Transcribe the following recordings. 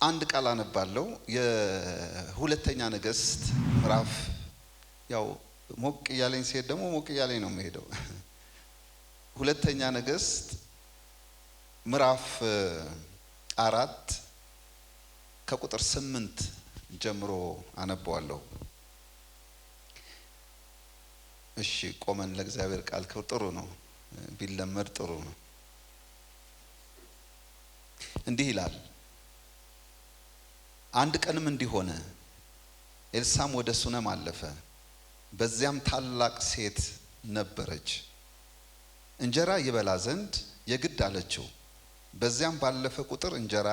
አንድ ቃል አነባለሁ የሁለተኛ ነገሥት ምዕራፍ ያው ሞቅ ያለኝ ሲሄድ ደግሞ ሞቅ ያለኝ ነው የሚሄደው። ሁለተኛ ነገሥት ምዕራፍ 4 ከቁጥር 8 ጀምሮ አነባዋለሁ። እሺ ቆመን ለእግዚአብሔር ቃል ጥሩ ነው ቢለመድ ጥሩ ነው። እንዲህ ይላል። አንድ ቀንም እንዲሆነ ኤልሳም ወደ ሱነም አለፈ። በዚያም ታላቅ ሴት ነበረች። እንጀራ ይበላ ዘንድ የግድ አለችው። በዚያም ባለፈ ቁጥር እንጀራ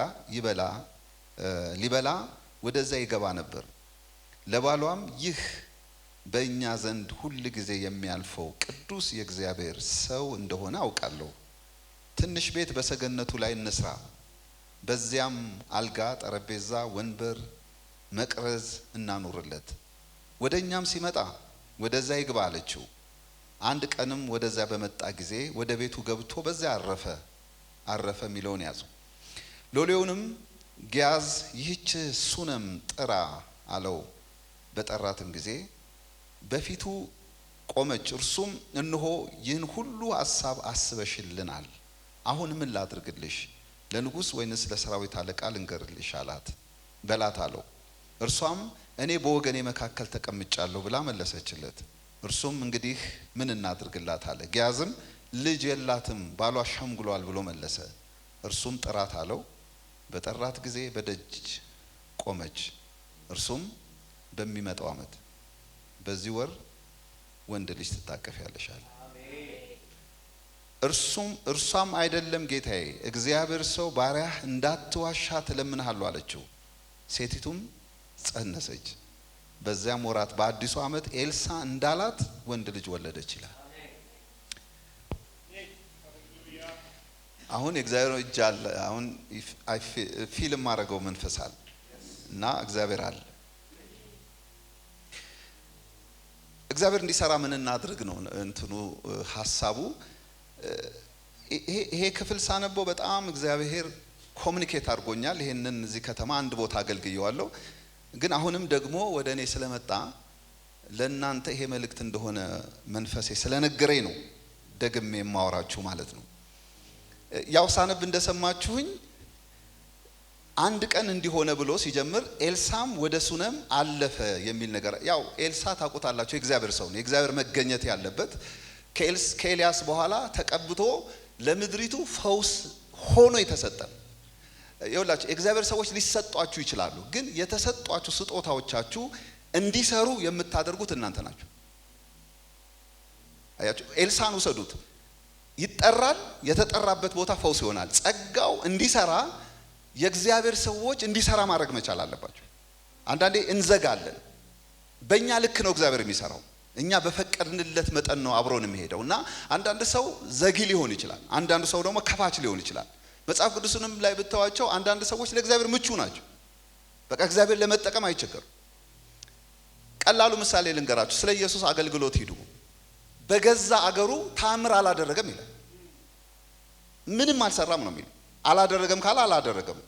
ሊበላ ወደዚያ ይገባ ነበር። ለባሏም ይህ በእኛ ዘንድ ሁል ጊዜ የሚያልፈው ቅዱስ የእግዚአብሔር ሰው እንደሆነ አውቃለሁ። ትንሽ ቤት በሰገነቱ ላይ እንስራ፣ በዚያም አልጋ፣ ጠረጴዛ፣ ወንበር፣ መቅረዝ እናኑርለት። ወደኛም ሲመጣ ወደዚያ ይግባ አለችው። አንድ ቀንም ወደዚያ በመጣ ጊዜ ወደ ቤቱ ገብቶ በዚያ አረፈ የሚለውን ያዙ። ሎሌውንም ጊያዝ ይህች ሱነም ጥራ አለው። በጠራትም ጊዜ በፊቱ ቆመች። እርሱም እነሆ ይህን ሁሉ ሐሳብ አስበሽልናል። አሁን ምን ላድርግልሽ? ለንጉሥ ወይንስ ለሰራዊት አለቃ ልንገርልሽ በላት አለው። እርሷም እኔ በወገኔ መካከል ተቀምጫለሁ ብላ መለሰችለት። እርሱም እንግዲህ ምን እናድርግላት አለ። ጊያዝም ልጅ የላትም ባሏ ሸምግሏል ብሎ መለሰ። እርሱም ጥራት አለው። በጠራት ጊዜ በደጅ ቆመች። እርሱም በሚመጣው ዓመት በዚህ ወር ወንድ ልጅ ትታቀፊያለሽ አለ። እርሷም አይደለም ጌታዬ፣ እግዚአብሔር ሰው ባሪያህ እንዳትዋሻ ትለምንሃለሁ አለችው። ሴቲቱም ጸነሰች። በዚያም ወራት በአዲሱ ዓመት ኤልሳ እንዳላት ወንድ ልጅ ወለደች ይላል። አሁን የእግዚአብሔር እጅ አለ። አሁን ፊልም ማድረገው መንፈስ አለ እና እግዚአብሔር አለ። እግዚአብሔር እንዲሰራ ምን እናድርግ ነው እንትኑ ሐሳቡ። ይሄ ክፍል ሳነበው በጣም እግዚአብሔር ኮሙኒኬት አድርጎኛል። ይሄንን እዚህ ከተማ አንድ ቦታ አገልግየዋለሁ፣ ግን አሁንም ደግሞ ወደ እኔ ስለመጣ ለእናንተ ይሄ መልእክት እንደሆነ መንፈሴ ስለነገረኝ ነው ደግሜ የማወራችሁ ማለት ነው። ያው ሳነብ እንደሰማችሁኝ አንድ ቀን እንዲሆነ ብሎ ሲጀምር ኤልሳም ወደ ሱነም አለፈ የሚል ነገር። ያው ኤልሳ ታውቁታላችሁ፣ የእግዚአብሔር ሰው ነው፣ የእግዚአብሔር መገኘት ያለበት። ከኤልያስ በኋላ ተቀብቶ ለምድሪቱ ፈውስ ሆኖ የተሰጠ። ይኸውላችሁ የእግዚአብሔር ሰዎች ሊሰጧችሁ ይችላሉ፣ ግን የተሰጧችሁ ስጦታዎቻችሁ እንዲሰሩ የምታደርጉት እናንተ ናችሁ። አያችሁ፣ ኤልሳን ውሰዱት፣ ይጠራል፣ የተጠራበት ቦታ ፈውስ ይሆናል። ጸጋው እንዲሰራ የእግዚአብሔር ሰዎች እንዲሰራ ማድረግ መቻል አለባቸው። አንዳንዴ እንዘጋለን። በእኛ ልክ ነው እግዚአብሔር የሚሰራው፣ እኛ በፈቀድንለት መጠን ነው አብሮን የሚሄደው። እና አንዳንድ ሰው ዘጊ ሊሆን ይችላል፣ አንዳንድ ሰው ደግሞ ከፋች ሊሆን ይችላል። መጽሐፍ ቅዱስንም ላይ ብታዋቸው አንዳንድ ሰዎች ለእግዚአብሔር ምቹ ናቸው። በቃ እግዚአብሔር ለመጠቀም አይቸገሩ። ቀላሉ ምሳሌ ልንገራችሁ። ስለ ኢየሱስ አገልግሎት ሂዱ። በገዛ አገሩ ታምር አላደረገም ይላል። ምንም አልሰራም ነው የሚለው። አላደረገም ካለ አላደረገም።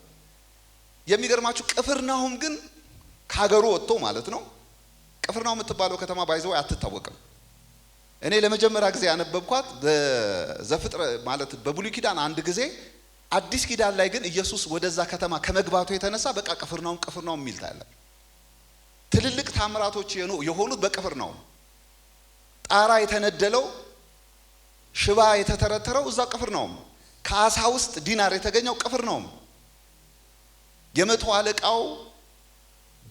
የሚገርማችሁ ቅፍርናሆም ግን ከሀገሩ ወጥቶ ማለት ነው። ቅፍርናሆም የምትባለው ከተማ ባይዘው አትታወቅም። እኔ ለመጀመሪያ ጊዜ ያነበብኳት በዘፍጥረት ማለት በብሉይ ኪዳን አንድ ጊዜ፣ አዲስ ኪዳን ላይ ግን ኢየሱስ ወደዛ ከተማ ከመግባቱ የተነሳ በቃ ቅፍርናሆም የሚል ታያለ። ትልልቅ ታምራቶች የሆኑት በቅፍርናሆም፣ ጣራ የተነደለው፣ ሽባ የተተረተረው እዛ ቅፍርናሆም፣ ከአሳ ውስጥ ዲናር የተገኘው ቅፍርናሆም፣ የመቶ አለቃው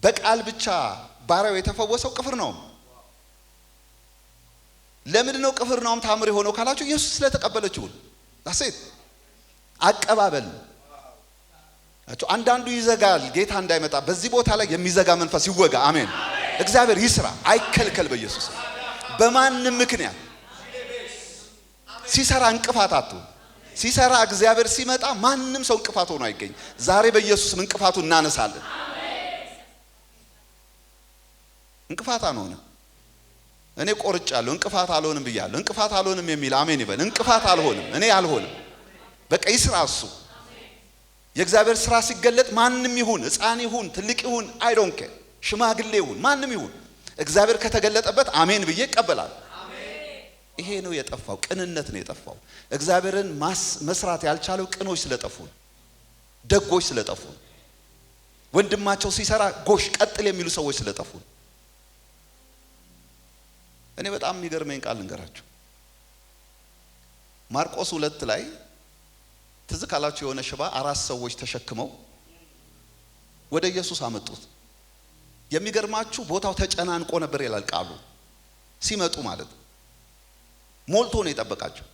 በቃል ብቻ ባሪያው የተፈወሰው ቅፍርናሆም። ለምን ነው ቅፍርናሆም ታምር የሆነው ካላችሁ ኢየሱስ ስለተቀበለችው ዳሴት አቀባበል። አንዳንዱ ይዘጋል ጌታ እንዳይመጣ። በዚህ ቦታ ላይ የሚዘጋ መንፈስ ይወጋ። አሜን። እግዚአብሔር ይስራ፣ አይከልከል በኢየሱስ። በማንም ምክንያት ሲሰራ እንቅፋት አትሁን። ሲሰራ እግዚአብሔር ሲመጣ ማንም ሰው እንቅፋት ሆኖ አይገኝ። ዛሬ በኢየሱስም እንቅፋቱ እናነሳለን። እንቅፋት አንሆንም። እኔ ቆርጫለሁ፣ እንቅፋት አልሆንም ብያለሁ። እንቅፋት አልሆንም የሚል አሜን ይበል። እንቅፋት አልሆንም፣ እኔ አልሆንም። በቃ ይስራ እሱ። የእግዚአብሔር ስራ ሲገለጥ ማንም ይሁን ሕፃን ይሁን ትልቅ ይሁን አይ ዶንት ኬር ሽማግሌ ይሁን ማንም ይሁን እግዚአብሔር ከተገለጠበት አሜን ብዬ እቀበላለሁ። ይሄ ነው የጠፋው፣ ቅንነት ነው የጠፋው። እግዚአብሔርን መስራት ያልቻለው ቅኖች ስለጠፉ፣ ደጎች ስለጠፉ፣ ወንድማቸው ሲሰራ ጎሽ ቀጥል የሚሉ ሰዎች ስለጠፉ። እኔ በጣም የሚገርመኝ ቃል ልንገራችሁ። ማርቆስ 2 ላይ ትዝ ካላችሁ የሆነ ሽባ 4 ሰዎች ተሸክመው ወደ ኢየሱስ አመጡት። የሚገርማችሁ ቦታው ተጨናንቆ ነበር ይላል ቃሉ። ሲመጡ ማለት ሞልቶ ነው የጠበቃቸው።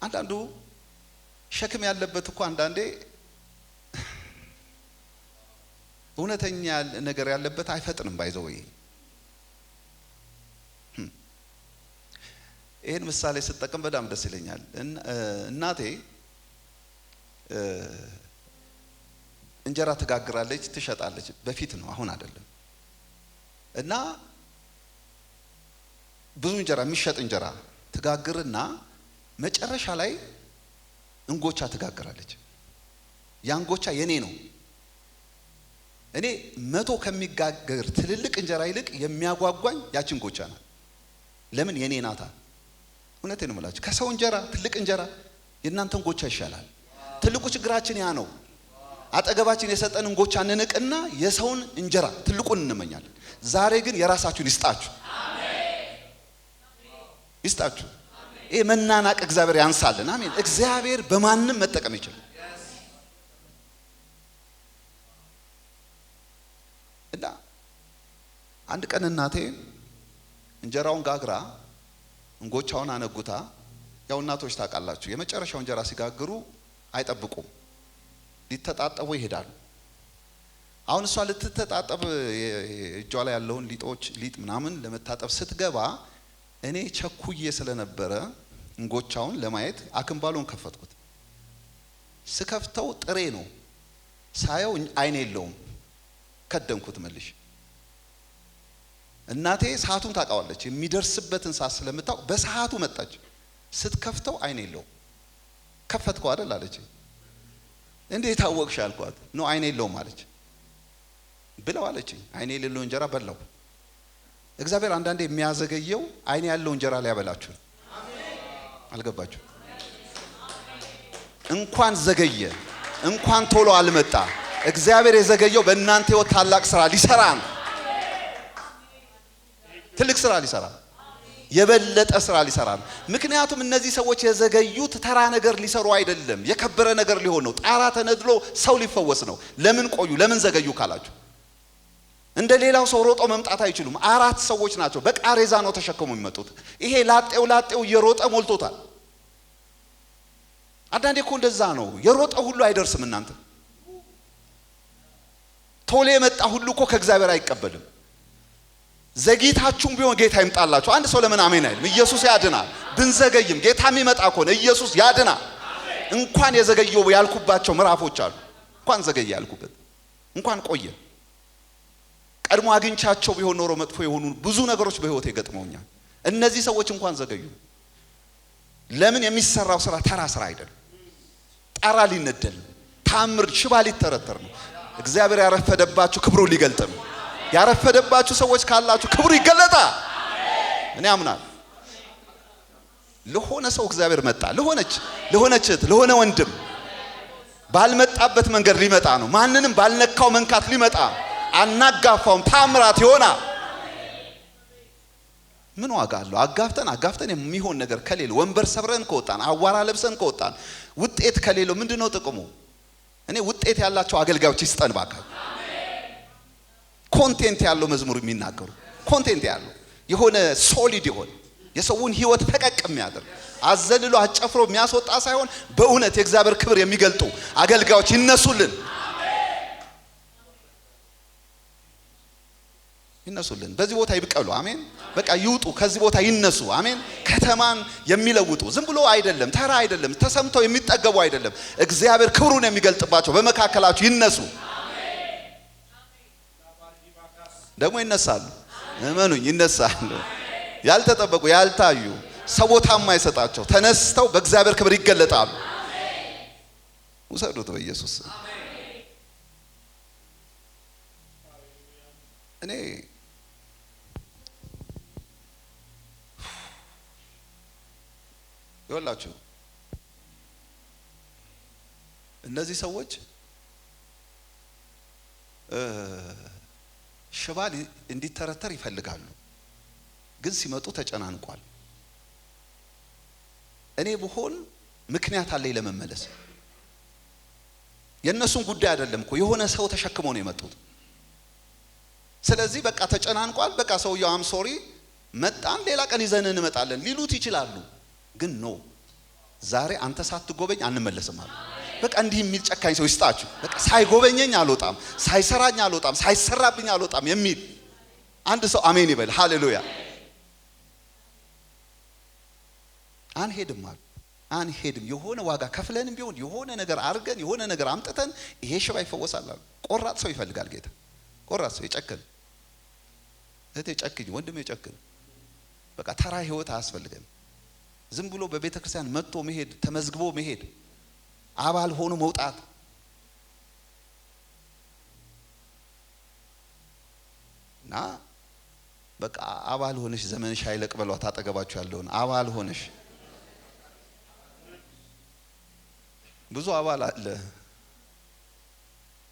አንዳንዱ ሸክም ያለበት እኮ አንዳንዴ እውነተኛ ነገር ያለበት አይፈጥንም ባይዘው። ይሄን ምሳሌ ስጠቀም በጣም ደስ ይለኛል። እናቴ እንጀራ ትጋግራለች፣ ትሸጣለች። በፊት ነው አሁን አይደለም። እና ብዙ እንጀራ የሚሸጥ እንጀራ ትጋግርና መጨረሻ ላይ እንጎቻ ትጋግራለች። ያንጎቻ የኔ ነው። እኔ 100 ከሚጋገር ትልልቅ እንጀራ ይልቅ የሚያጓጓኝ ያችን ጎቻ ናት። ለምን? የኔ ናታ። እውነቴን ነው የምላችሁ። ከሰው እንጀራ ትልቅ እንጀራ የእናንተን ጎቻ ይሻላል። ትልቁ ችግራችን ያ ነው። አጠገባችን የሰጠን እንጎቻ እንንቅና የሰውን እንጀራ ትልቁን እንመኛለን። ዛሬ ግን የራሳችሁን ይስጣችሁ፣ ይስጣችሁ። ይሄ መናናቅ እግዚአብሔር ያንሳልን። አሜን። እግዚአብሔር በማንም መጠቀም ይችላል። እና አንድ ቀን እናቴ እንጀራውን ጋግራ እንጎቻውን አነጉታ። ያው እናቶች ታውቃላችሁ የመጨረሻው እንጀራ ሲጋግሩ አይጠብቁም፣ ሊተጣጠቡ ይሄዳሉ። አሁን እሷ ልትተጣጠብ እጇ ላይ ያለውን ሊጥ ምናምን ለመታጠብ ስትገባ እኔ ቸኩዬ ስለነበረ እንጎቻውን ለማየት አክምባሎን ከፈትኩት። ስከፍተው ጥሬ ነው፣ ሳየው አይን የለውም። ከደንኩት መልሽ። እናቴ ሰዓቱን ታውቃለች፣ የሚደርስበትን ሰዓት ስለምታውቅ በሰዓቱ መጣች። ስትከፍተው አይን የለውም። ከፈትከው አይደል አለች። እንዴት አወቅሽ አልኳት። ነው አይን የለውም አለች። ብለው አለች። አይን የሌለው እንጀራ በላው። እግዚአብሔር አንዳንዴ የሚያዘገየው አይን ያለው እንጀራ ሊያበላችሁ። አልገባችሁ? እንኳን ዘገየ፣ እንኳን ቶሎ አልመጣ። እግዚአብሔር የዘገየው በእናንተ ሕይወት ታላቅ ስራ ሊሰራ ነው። ትልቅ ስራ ሊሰራ፣ የበለጠ ስራ ሊሰራ ነው። ምክንያቱም እነዚህ ሰዎች የዘገዩት ተራ ነገር ሊሰሩ አይደለም፣ የከበረ ነገር ሊሆን ነው። ጣራ ተነድሎ ሰው ሊፈወስ ነው። ለምን ቆዩ? ለምን ዘገዩ ካላችሁ እንደ ሌላው ሰው ሮጦ መምጣት አይችሉም። 4 ሰዎች ናቸው፣ በቃሬዛ ነው ተሸክሞ የሚመጡት። ይሄ ላጤው እየሮጠ ሞልቶታል። አንዳንዴ እኮ እንደዛ ነው። የሮጠ ሁሉ አይደርስም። እናንተ ቶሎ የመጣ ሁሉ እኮ ከእግዚአብሔር አይቀበልም። ዘግይታችሁም ቢሆን ጌታ ይምጣላችሁ። አንድ ሰው ለምን አሜን አይልም? ኢየሱስ ያድናል። ብንዘገይም ጌታ የሚመጣ ከሆነ ኢየሱስ ያድናል። እንኳን የዘገየው ያልኩባቸው ምዕራፎች አሉ። እንኳን ዘገየ ያልኩበት፣ እንኳን ቆየ። ቀድሞ አግኝቻቸው ቢሆን ኖሮ መጥፎ የሆኑ ብዙ ነገሮች በህይወት ይገጥመውኛል። እነዚህ ሰዎች እንኳን ዘገዩ። ለምን? የሚሰራው ስራ ተራ ስራ አይደለም። ጣራ ሊነደል፣ ታምር ሽባ ሊተረተር ነው። እግዚአብሔር ያረፈደባችሁ ክብሩ ሊገልጥ ነው። ያረፈደባችሁ ሰዎች ካላችሁ ክብሩ ይገለጣል። እኔ አምናለሁ። ለሆነ ሰው እግዚአብሔር መጣ፣ ለሆነች እህት፣ ለሆነ ወንድም ባልመጣበት መንገድ ሊመጣ ነው። ማንንም ባልነካው መንካት ሊመጣ ነው። አናጋፋውም፣ ታምራት ይሆናል። ምን ዋጋ አለው? አጋፍተን የሚሆን ነገር ከሌለ፣ ወንበር ሰብረን ከወጣን፣ አዋራ ለብሰን ከወጣን፣ ውጤት ከሌለው ምንድነው ጥቅሙ? እኔ ውጤት ያላቸው አገልጋዮች ይስጠን ባካችሁ። ኮንቴንት ያለው መዝሙር የሚናገሩ ኮንቴንት ያለው የሆነ ሶሊድ የሆነ የሰውን ህይወት ፈቀቅ የሚያደርግ አዘልሎ አጨፍሮ የሚያስወጣ ሳይሆን በእውነት የእግዚአብሔር ክብር የሚገልጡ አገልጋዮች ይነሱልን። በዚህ ቦታ ይብቀሉ። አሜን። በቃ ይውጡ፣ ከዚህ ቦታ ይነሱ። አሜን። ከተማን የሚለውጡ ዝም ብሎ አይደለም፣ ተራ አይደለም፣ ተሰምተው የሚጠገቡ አይደለም። እግዚአብሔር ክብሩን የሚገልጥባቸው በመካከላችሁ ይነሱ። ደግሞ ይነሳሉ። እመኑኝ ይነሳሉ። ያልተጠበቁ ያልታዩ ሰው ቦታ የማይሰጣቸው ተነስተው በእግዚአብሔር ክብር ይገለጣሉ። ውሰዱት በኢየሱስ። እኔ ይኸውላችሁ እነዚህ ሰዎች ሽባ እንዲተረተር ይፈልጋሉ፣ ግን ሲመጡ ተጨናንቋል። እኔ ብሆን ምክንያት አለኝ ለመመለስ። የእነሱን ጉዳይ አይደለም እኮ የሆነ ሰው ተሸክሞ ነው የመጡት። ስለዚህ በቃ ተጨናንቋል። በቃ ሰውየው አም ሶሪ መጣን፣ ሌላ ቀን ይዘን እንመጣለን ሊሉት ይችላሉ። ግን ኖ ዛሬ አንተ ሳትጎበኝ አንመለስም አሉ። በቃ እንዲህ የሚል ጨካኝ ሰው ይስጣችሁ። በቃ ሳይጎበኘኝ አልወጣም፣ ሳይሰራኝ አልወጣም፣ ሳይሰራብኝ አልወጣም የሚል አንድ ሰው አሜን ይበል። ሃሌሉያ። አንሄድም አሉ። አንሄድም። የሆነ ዋጋ ከፍለንም ቢሆን የሆነ ነገር አድርገን የሆነ ነገር አምጥተን ይሄ ሽባ ይፈወሳል አሉ። ቆራጥ ሰው ይፈልጋል ጌታ። ቆራጥ ሰው ይጨክን። እህቴ ጨክኝ፣ ወንድሜ ጨክን። በቃ ተራ ህይወት አያስፈልገን። ዝም ብሎ በቤተ ክርስቲያን መጥቶ መሄድ፣ ተመዝግቦ መሄድ፣ አባል ሆኖ መውጣት እና በቃ አባል ሆነሽ ዘመንሽ አይለቅ በሏት። አጠገባችሁ ያለውን አባል ሆነሽ ብዙ አባል አለ።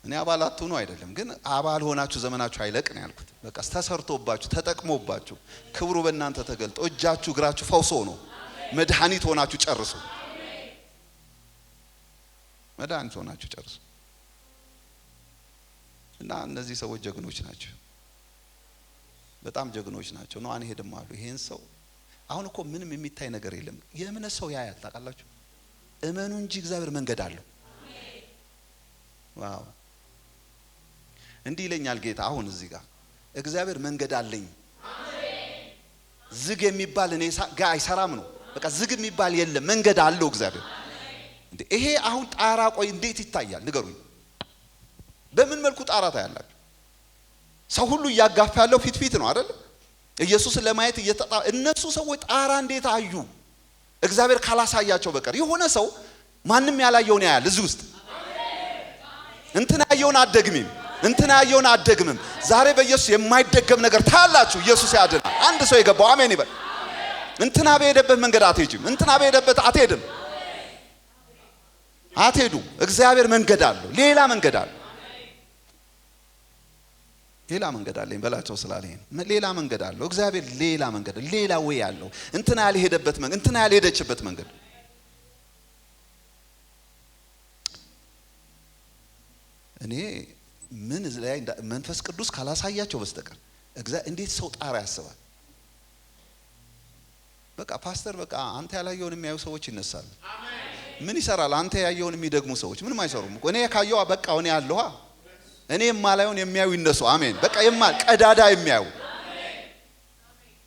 እኔ አባል አትሆኑ አይደለም፣ ግን አባል ሆናችሁ ዘመናችሁ አይለቅ ነው ያልኩት። በቃ ተሰርቶባችሁ ተጠቅሞባችሁ ክብሩ በእናንተ ተገልጦ እጃችሁ እግራችሁ ፈውሶ ነው መድኃኒት ሆናችሁ ጨርሱ። መድኃኒት ሆናችሁ ጨርሱ። እና እነዚህ ሰዎች ጀግኖች ናቸው፣ በጣም ጀግኖች ናቸው። ነው አንሄድም አሉ። ይሄን ሰው አሁን እኮ ምንም የሚታይ ነገር የለም። የእምነት ሰው ያያል። ታውቃላችሁ? እመኑ እንጂ እግዚአብሔር መንገድ አለው። ዋው! እንዲህ ይለኛል ጌታ አሁን እዚህ ጋር እግዚአብሔር መንገድ አለኝ። ዝግ የሚባል እኔ ጋር አይሰራም ነው። በቃ ዝግ የሚባል የለም፣ መንገድ አለው እግዚአብሔር። እንዴ ይሄ አሁን ጣራ ቆይ እንዴት ይታያል ንገሩኝ? በምን መልኩ ጣራ ታያላችሁ? ሰው ሁሉ እያጋፋ ያለው ፊት ነው አይደል? ኢየሱስን ለማየት እነሱ ሰዎች ጣራ እንዴት አዩ? እግዚአብሔር ካላሳያቸው በቀር የሆነ ሰው ማንም ያላየውን ያያል እዚህ ውስጥ። እንትና ያየውን አደግምም፣ እንትና ያየውን አደግምም። ዛሬ በኢየሱስ የማይደገም ነገር ታያላችሁ። ኢየሱስ ያድናል። አንድ ሰው የገባው አሜን ይበል። እንትና በሄደበት መንገድ አትሄጂም፣ እንትና በሄደበት አትሄድም፣ አትሄዱ። እግዚአብሔር መንገድ አለው፣ ሌላ መንገድ አለው። ሌላ መንገድ አለኝ በላቸው ስላለኝ ሌላ መንገድ አለው እግዚአብሔር። ሌላ መንገድ፣ ሌላ ወይ ያለው እንትና ያልሄደበት መንገድ፣ እንትና ያልሄደችበት መንገድ። እኔ ምን ላይ መንፈስ ቅዱስ ካላሳያቸው በስተቀር እግዚአብሔር እንዴት ሰው ጣራ ያስባል? በቃ ፓስተር በቃ አንተ ያላየውን የሚያዩ ሰዎች ይነሳሉ። ምን ይሰራል? አንተ ያየውን የሚደግሙ ሰዎች ምንም አይሰሩም። እኔ ካየው በቃ እኔ ያለዋ እኔ የማላየውን የሚያዩ ይነሱ። አሜን። በቃ ቀዳዳ የሚያዩ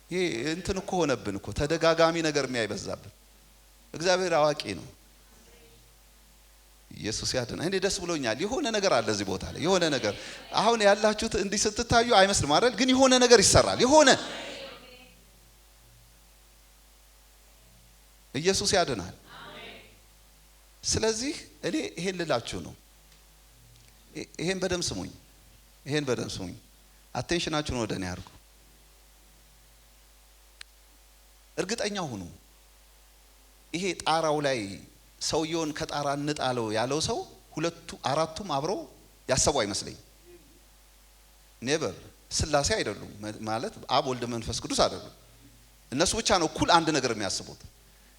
ይሄ እንትን እኮ ሆነብን እኮ ተደጋጋሚ ነገር የሚያይበዛብን። እግዚአብሔር አዋቂ ነው። ኢየሱስ ያድና። እኔ ደስ ብሎኛል። የሆነ ነገር አለ እዚህ ቦታ ላይ የሆነ ነገር አሁን ያላችሁት እንዲህ ስትታዩ አይመስልም አይደል? ግን የሆነ ነገር ይሰራል። የሆነ ኢየሱስ ያድናል። ስለዚህ እኔ ይሄን ልላችሁ ነው። ይሄን በደም ስሙኝ፣ ይሄን በደም ስሙኝ። አቴንሽናችሁን ወደ እኔ አድርጉ። እርግጠኛ ሁኑ። ይሄ ጣራው ላይ ሰውየውን ከጣራ እንጣለው ያለው ሰው አራቱም አብረው ያሰቡ አይመስለኝ። ኔቨር ስላሴ አይደሉም ማለት አብ ወልድ መንፈስ ቅዱስ አይደሉም። እነሱ ብቻ ነው እኩል አንድ ነገር የሚያስቡት።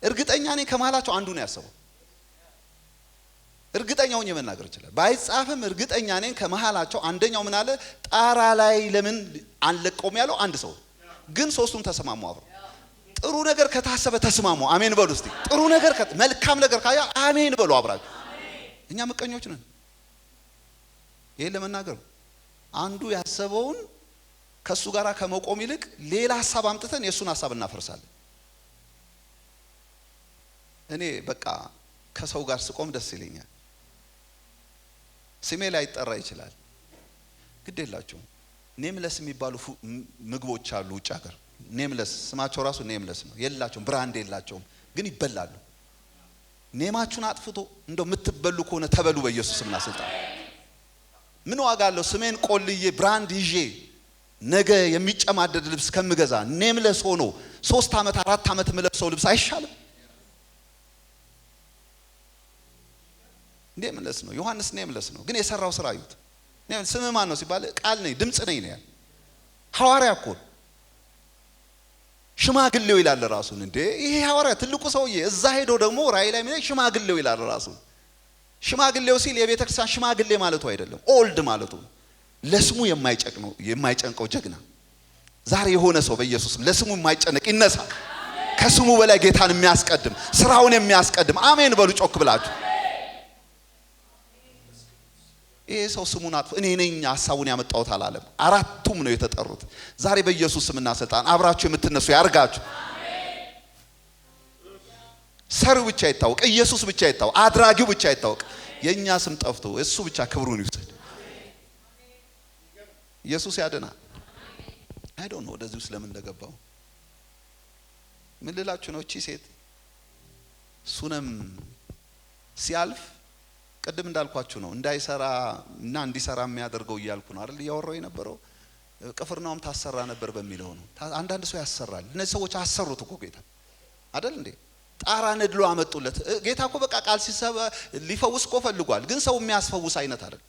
እርግጠኛ ነኝ ከመሃላቸው አንዱ ነው ያሰበው። እርግጠኛው ነኝ መናገር ይችላል። ባይጻፍም እርግጠኛ ነኝ ከመሃላቸው አንደኛው ምን አለ? ጣራ ላይ ለምን አንለቀውም ያለው አንድ ሰው። ግን ሶስቱም ተስማሙ አብረው። ጥሩ ነገር ከታሰበ ተስማሙ። አሜን በሉ እስቲ። ጥሩ ነገር መልካም ነገር ካያ አሜን በሉ አብራችሁ። እኛ ምቀኞች ነን። ይሄን ለመናገር አንዱ ያሰበውን ከሱ ጋራ ከመቆም ይልቅ ሌላ ሐሳብ አምጥተን የሱን ሐሳብ እናፈርሳለን። እኔ በቃ ከሰው ጋር ስቆም ደስ ይለኛል። ስሜ ላይ ይጠራ ይችላል፣ ግድ የላቸውም። ኔምለስ የሚባሉ ምግቦች አሉ ውጭ ሀገር። ኔምለስ ስማቸው ራሱ ኔምለስ ነው። የላቸውም፣ ብራንድ የላቸውም፣ ግን ይበላሉ። ኔማችሁን አጥፍቶ እንደው የምትበሉ ከሆነ ተበሉ በኢየሱስ ስምና ስልጣን። ምን ዋጋ አለው ስሜን ቆልዬ ብራንድ ይዤ ነገ የሚጨማደድ ልብስ ከምገዛ ኔምለስ ሆኖ 3 ዓመት 4 ዓመት የምለብሰው ልብስ አይሻልም? ኔምለስ ነው ዮሐንስ፣ ኔምለስ ነው ግን የሰራው ስራ አዩት። ስም ማን ነው ሲባል ቃል ነኝ ድምጽ ነኝ ነው ያለ። ሐዋርያ እኮ ሽማግሌው ይላል ራሱን። እንዴ ይሄ ሐዋርያ ትልቁ ሰውዬ እዛ ሄዶ ደግሞ ራእይ ላይ ምን ሽማግሌው ይላል ራሱን። ሽማግሌው ሲል የቤተክርስቲያን ሽማግሌ ማለቱ አይደለም፣ ኦልድ ማለቱ ነው። ለስሙ የማይጨንቀው ጀግና። ዛሬ የሆነ ሰው በኢየሱስም ለስሙ የማይጨነቅ ይነሳ። ከስሙ በላይ ጌታን የሚያስቀድም ስራውን የሚያስቀድም አሜን በሉ ጮክ ብላችሁ። ይሄ ሰው ስሙን አጥፎ እኔ ነኝ ሐሳቡን ያመጣሁት አላለም። አራቱም ነው የተጠሩት። ዛሬ በኢየሱስ ስምና ስልጣን አብራችሁ የምትነሱ ያርጋችሁ። ሰሩ ብቻ ይታወቅ፣ ኢየሱስ ብቻ ይታወቅ፣ አድራጊው ብቻ ይታወቅ። የኛ ስም ጠፍቶ እሱ ብቻ ክብሩን ይውሰድ። ኢየሱስ ያድናል። አይ ዶንት ኖ ወደዚህ ውስጥ ለምን እንደገባው ምን ልላችሁ ነው። እቺ ሴት ሱነም ሲያልፍ ቅድም እንዳልኳችሁ ነው እንዳይሰራ እና እንዲሰራ የሚያደርገው እያልኩ ነው አይደል ያወራው የነበረው። ቅፍርናውም ታሰራ ነበር በሚለው ነው። አንዳንድ ሰው ያሰራል። እነዚህ ሰዎች አሰሩት እኮ ጌታ አይደል እንዴ? ጣራ ነድሎ አመጡለት። ጌታ እኮ በቃ ቃል ሲሰበ ሊፈውስ እኮ ፈልጓል፣ ግን ሰው የሚያስፈውስ አይነት አይደል።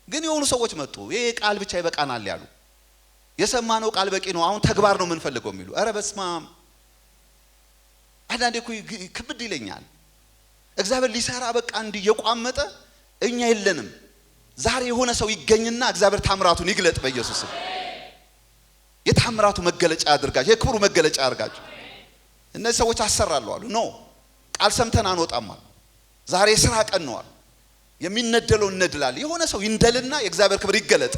ግን የሆኑ ሰዎች መጡ። ይሄ ቃል ብቻ ይበቃናል ያሉ፣ የሰማነው ቃል በቂ ነው፣ አሁን ተግባር ነው የምንፈልገው የሚሉ። ኧረ በስማም አንዳንዴ እኮ ክብድ ይለኛል። እግዚአብሔር ሊሰራ በቃ እንዲየቋመጠ እኛ የለንም። ዛሬ የሆነ ሰው ይገኝና እግዚአብሔር ታምራቱን ይግለጥ በኢየሱስ ስም። የታምራቱ መገለጫ ያድርጋችሁ፣ የክብሩ መገለጫ ያድርጋችሁ። እነዚህ ሰዎች አሰራሉ አሉ። ኖ ቃል ሰምተን አንወጣም አሉ። ዛሬ ስራ ቀን ነው አሉ። የሚነደለው እነድላል። የሆነ ሰው ይንደልና የእግዚአብሔር ክብር ይገለጥ።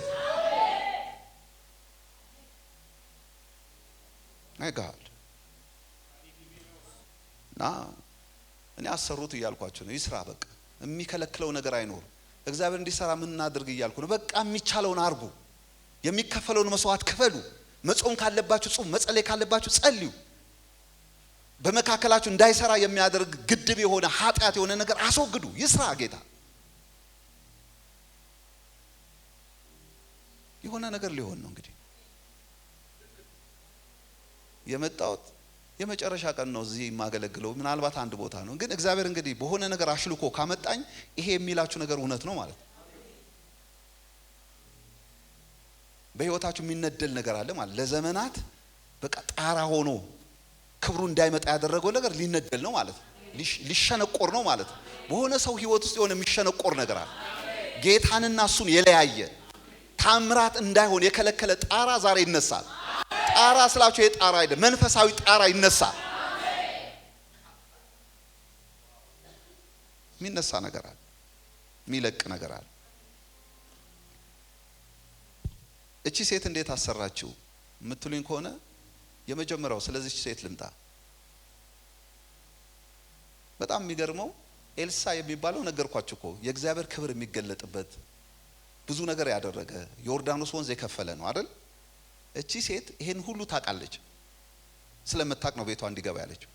አይጋል ና እኔ አሰሩት እያልኳችሁ ነው። ይስራ በቃ የሚከለክለው ነገር አይኖር። እግዚአብሔር እንዲሰራ ምን እናድርግ እያልኩ ነው። በቃ የሚቻለውን አርጉ። የሚከፈለውን መስዋዕት ክፈሉ። መጾም ካለባችሁ ጾም፣ መጸለይ ካለባችሁ ጸልዩ። በመካከላችሁ እንዳይሰራ የሚያደርግ ግድብ የሆነ ኃጢአት የሆነ ነገር አስወግዱ። ይስራ ጌታ። የሆነ ነገር ሊሆን ነው እንግዲህ የመጣሁት። የመጨረሻ ቀን ነው እዚህ የማገለግለው። ምናልባት አንድ ቦታ ነው፣ ግን እግዚአብሔር እንግዲህ በሆነ ነገር አሽልኮ ካመጣኝ ይሄ የሚላችሁ ነገር እውነት ነው ማለት ነው። በህይወታችሁ የሚነደል ነገር አለ ማለት ለዘመናት በቃ ጣራ ሆኖ ክብሩ እንዳይመጣ ያደረገው ነገር ሊነደል ነው ማለት ነው። ሊሸነቆር ነው ማለት ነው። በሆነ ሰው ህይወት ውስጥ የሆነ የሚሸነቆር ነገር አለ። ጌታንና እሱን የለያየ ታምራት እንዳይሆን የከለከለ ጣራ ዛሬ ይነሳል። ጣራ ስላችሁ የጣራ አይደለም፣ መንፈሳዊ ጣራ ይነሳል። የሚነሳ ነገር አለ፣ የሚለቅ ነገር አለ። እቺ ሴት እንዴት አሰራችው የምትሉኝ ከሆነ የመጀመሪያው ስለዚህ ሴት ልምጣ። በጣም የሚገርመው ኤልሳ የሚባለው ነገርኳችሁ እኮ የእግዚአብሔር ክብር የሚገለጥበት ብዙ ነገር ያደረገ ዮርዳኖስ ወንዝ የከፈለ ነው አይደል? እቺ ሴት ይሄን ሁሉ ታውቃለች። ስለምታውቅ ነው ቤቷ እንዲገባ ያለችው።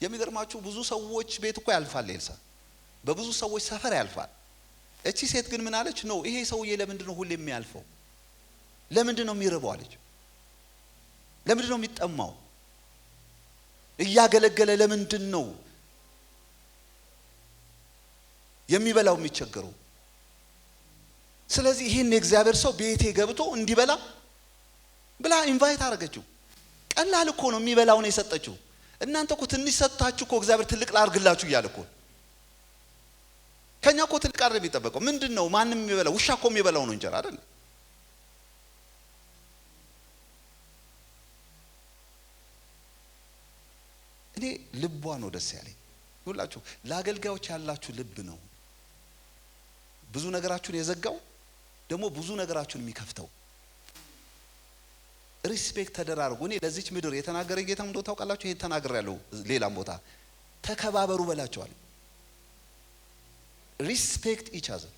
የሚገርማችሁ ብዙ ሰዎች ቤት እኮ ያልፋል ኤልሳ፣ በብዙ ሰዎች ሰፈር ያልፋል። እቺ ሴት ግን ምን አለች? ነው ይሄ ሰውዬ ለምንድን ነው ሁሌ የሚያልፈው? ለምንድን ነው የሚርበው አለች። ለምንድን ነው የሚጠማው? እያገለገለ ለምንድን ነው የሚበላው የሚቸገረው? ስለዚህ ይሄን የእግዚአብሔር ሰው ቤቴ ገብቶ እንዲበላ ብላ ኢንቫይት አደረገችው። ቀላል እኮ ነው፣ የሚበላው ነው የሰጠችው። እናንተ እኮ ትንሽ ሰጥታችሁ እኮ እግዚአብሔር ትልቅ ላርግላችሁ እያለ እኮ ከኛ እኮ ትልቅ አይደለም የሚጠበቀው። ምንድነው ማንም የሚበላው? ውሻ እኮ የሚበላው ነው እንጀራ አይደል? እኔ ልቧ ነው ደስ ያለኝ። ሁላችሁ ለአገልጋዮች ያላችሁ ልብ ነው ብዙ ነገራችሁን የዘጋው፣ ደግሞ ብዙ ነገራችሁን የሚከፍተው። ሪስፔክት ተደራርጉ። እኔ ለዚች ምድር የተናገረኝ ጌታ እንደው ታውቃላችሁ፣ ይሄን ተናግሬያለሁ ሌላም ቦታ። ተከባበሩ በላቸዋል። ሪስፔክት ኢች አዘር፣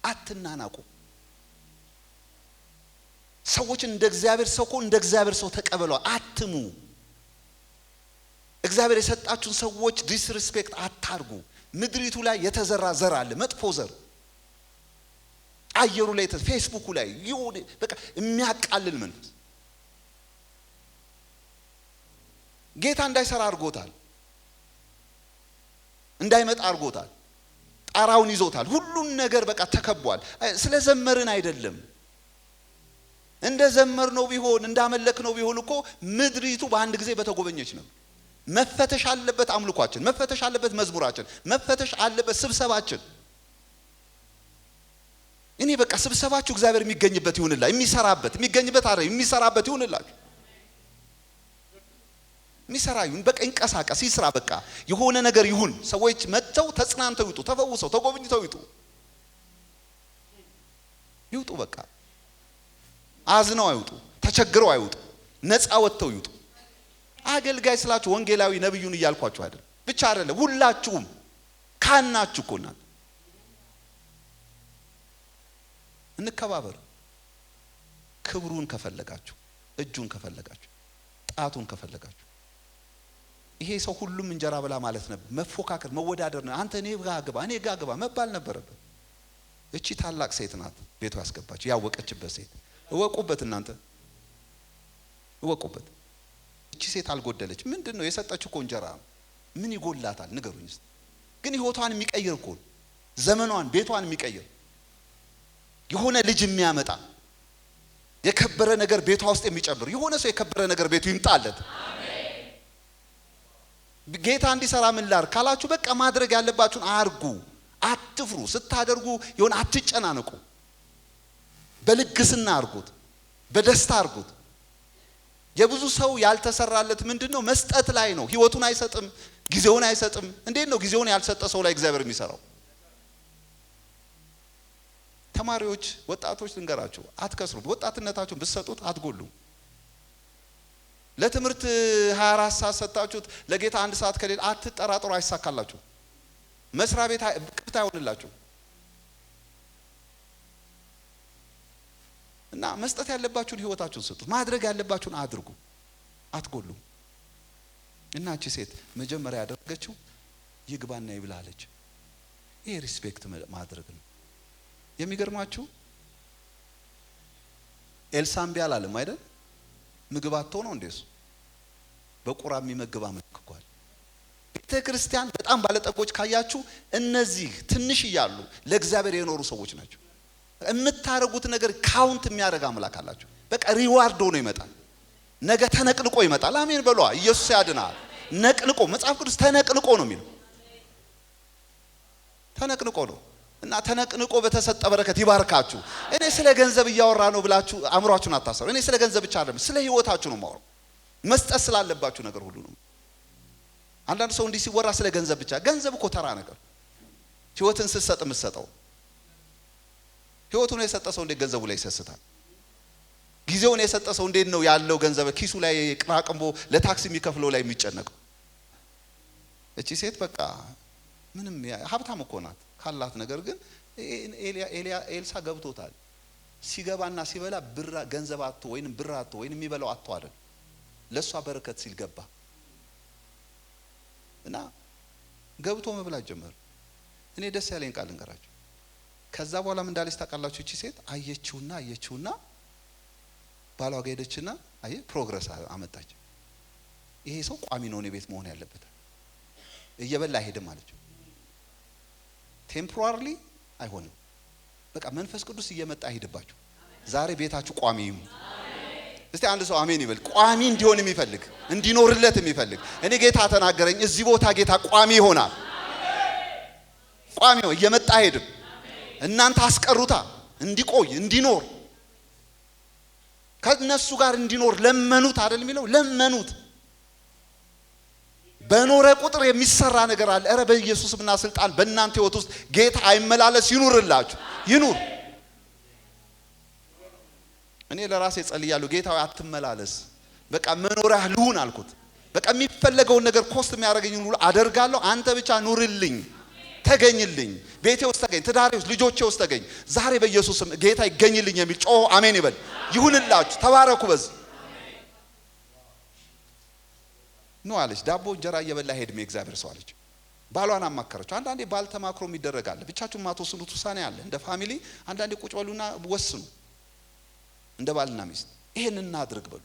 አትናናቁ። ሰዎች እንደ እግዚአብሔር ሰው እንደ እግዚአብሔር ሰው ተቀበሉ፣ አትሙ። እግዚአብሔር የሰጣችሁን ሰዎች ዲስሪስፔክት አታርጉ። ምድሪቱ ላይ የተዘራ ዘር አለ፣ መጥፎ ዘር አየሩ ላይ ፌስቡክ ላይ ይሁን በቃ የሚያቃልል መንፈስ ጌታ እንዳይሰራ አድርጎታል፣ እንዳይመጣ አድርጎታል። ጣራውን ይዞታል። ሁሉን ነገር በቃ ተከቧል። ስለ ዘመርን አይደለም። እንደ ዘመር ነው ቢሆን እንዳመለክ ነው ቢሆን እኮ ምድሪቱ በአንድ ጊዜ በተጎበኘች ነው። መፈተሽ አለበት አምልኳችን፣ መፈተሽ አለበት መዝሙራችን፣ መፈተሽ አለበት ስብሰባችን። እኔ በቃ ስብሰባችሁ እግዚአብሔር የሚገኝበት ይሁንላ፣ የሚሰራበት የሚገኝበት አይደል፣ የሚሰራበት ይሁንላችሁ። የሚሰራ ይሁን በቃ እንቀሳቀስ፣ ይስራ በቃ የሆነ ነገር ይሁን። ሰዎች መጥተው ተጽናንተው ይውጡ፣ ተፈውሰው ተጎብኝተው ይውጡ፣ ይውጡ በቃ አዝነው አይውጡ፣ ተቸግረው አይውጡ፣ ነፃ ወጥተው ይውጡ። አገልጋይ ስላችሁ ወንጌላዊ ነብዩን እያልኳችሁ አይደል፣ ብቻ አይደለም፣ ሁላችሁም ካናችሁ እኮ ናት። እንከባበር። ክብሩን ከፈለጋችሁ፣ እጁን ከፈለጋችሁ፣ ጣቱን ከፈለጋችሁ ይሄ ሰው ሁሉም እንጀራ ብላ ማለት ነበር። መፎካከር፣ መወዳደር ነው። አንተ እኔ ጋር ግባ፣ እኔ ጋር ግባ መባል ነበረበት። እቺ ታላቅ ሴት ናት ቤቷ ያስገባችሁ፣ ያወቀችበት ሴት። እወቁበት፣ እናንተ እወቁበት። እቺ ሴት አልጎደለች። ምንድነው የሰጠችው? እኮ እንጀራ ምን ይጎላታል ንገሩኝ እስቲ። ግን ህይወቷን የሚቀይር እኮ ዘመኗን፣ ቤቷን የሚቀይር የሆነ ልጅ የሚያመጣ የከበረ ነገር ቤቷ ውስጥ የሚጨምር የሆነ ሰው የከበረ ነገር ቤቱ ይምጣለት። ጌታ እንዲሰራ ምን ላድርግ ካላችሁ በቃ ማድረግ ያለባችሁን አርጉ። አትፍሩ። ስታደርጉ የሆነ አትጨናነቁ። በልግስና አርጉት፣ በደስታ አርጉት። የብዙ ሰው ያልተሰራለት ምንድነው? መስጠት ላይ ነው። ህይወቱን አይሰጥም፣ ጊዜውን አይሰጥም። እንዴት ነው ጊዜውን ያልሰጠ ሰው ላይ እግዚአብሔር የሚሰራው? ተማሪዎች፣ ወጣቶች ልንገራችሁ፣ አትከስሩት። ወጣትነታችሁን ብትሰጡት አትጎሉም። ለትምህርት 24 ሰዓት ሰጣችሁት፣ ለጌታ 1 ሰዓት ከሌለ አትጠራጥሩ፣ አይሳካላችሁ። መስሪያ ቤት ክፍት አይሆንላችሁ። እና መስጠት ያለባችሁን ህይወታችሁን ስጡ፣ ማድረግ ያለባችሁን አድርጉ፣ አትጎሉ። እና እቺ ሴት መጀመሪያ ያደረገችው ይግባና ይብላለች። ይሄ ሪስፔክት ማድረግ ነው። የሚገርማችሁ ኤልሳም ቢያላለም አይደል? ምግብ አጥቶ ነው እንደሱ በቁራ የሚመግብ አመልክኳል። ቤተ ክርስቲያን በጣም ባለጠጎች ካያችሁ እነዚህ ትንሽ ይያሉ ለእግዚአብሔር የኖሩ ሰዎች ናቸው። የምታረጉት ነገር ካውንት የሚያደርግ አምላክ አላችሁ። በቃ ሪዋርድ ሆኖ ይመጣል። ነገ ተነቅንቆ ይመጣል። አሜን በሏ። ኢየሱስ ያድናል። ነቅንቆ፣ መጽሐፍ ቅዱስ ተነቅንቆ ነው የሚለው። ተነቅንቆ ነው። እና ተነቅንቆ በተሰጠ በረከት ይባርካችሁ። እኔ ስለ ገንዘብ እያወራ ነው ብላችሁ አእምሯችሁን አታሰሩ። እኔ ስለ ገንዘብ ብቻ አይደለም፣ ስለ ህይወታችሁ ነው የማወራው። መስጠት ስላለባችሁ ነገር ሁሉ ነው። አንዳንድ ሰው እንዲህ ሲወራ ስለ ገንዘብ ብቻ፣ ገንዘብ እኮ ተራ ነገር። ህይወትን ስትሰጥ የምትሰጠው ህይወቱን የሰጠ ሰው እንዴት ገንዘቡ ላይ ይሰስታል? ጊዜውን የሰጠ ሰው እንዴት ነው ያለው ገንዘብ ኪሱ ላይ ቅራቅንቦ ለታክሲ የሚከፍለው ላይ የሚጨነቀው? እቺ ሴት በቃ ምንም ሀብታም እኮ ናት ካላት ነገር ግን ኤልሳ ገብቶታል። ሲገባና ሲበላ ብር ገንዘብ አጥቶ ወይንም ብር አጥቶ ወይንም የሚበላው አጥቶ አይደል፣ ለሷ በረከት ሲል ገባ እና ገብቶ መብላት ጀመረ። እኔ ደስ ያለኝ ቃል እንገራችሁ። ከዛ በኋላ ምን እንዳለች ታውቃላችሁ? እቺ ሴት አየችውና ባሏ ጋር ሄደችና ፕሮግረስ አመጣች። ይሄ ሰው ቋሚ ነው እኔ ቤት መሆን ያለበት፣ እየበላ አይሄድም አለች። ቴምፖራሪሊ አይሆንም። በቃ መንፈስ ቅዱስ እየመጣ ይሄድባችሁ። ዛሬ ቤታችሁ ቋሚ ይሁን። እስቲ አንድ ሰው አሜን ይበል። ቋሚ እንዲሆን የሚፈልግ እንዲኖርለት የሚፈልግ እኔ ጌታ ተናገረኝ፣ እዚህ ቦታ ጌታ ቋሚ ይሆናል። ቋሚ ነው፣ እየመጣ አይሄድም። እናንተ አስቀሩታ እንዲቆይ እንዲኖር፣ ከነሱ ጋር እንዲኖር ለመኑት አይደል የሚለው? ለመኑት። በኖረ ቁጥር የሚሰራ ነገር አለ። እረ በኢየሱስና ስልጣን በእናንተ ህይወት ውስጥ ጌታ አይመላለስ ይኑርላችሁ፣ ይኑር። እኔ ለራሴ ጸልያለሁ፣ ጌታ አትመላለስ፣ በቃ መኖሪያ ልሁን አልኩት። በቃ የሚፈለገውን ነገር ኮስት የሚያደርገኝን ሁሉ አደርጋለሁ፣ አንተ ብቻ ኑርልኝ፣ ተገኝልኝ፣ ቤቴ ውስጥ ተገኝ፣ ትዳሬ ውስጥ፣ ልጆቼ ውስጥ ተገኝ። ዛሬ በኢየሱስም ጌታ ይገኝልኝ የሚል ጮህ አሜን ይበል። ይሁንላችሁ፣ ተባረኩ። በዚህ ነው አለች። ዳቦ እንጀራ እየበላ ሄድም የእግዚአብሔር ሰው አለች። ባሏን አማከረችው። አንዳንዴ ባል ተማክሮ ይደረጋል። ብቻችሁን ማትወስኑት ውሳኔ አለ። እንደ ፋሚሊ አንዳንዴ ቁጭ በሉና ወስኑ። እንደ ባልና ሚስት ይሄን እናድርግ በሉ፣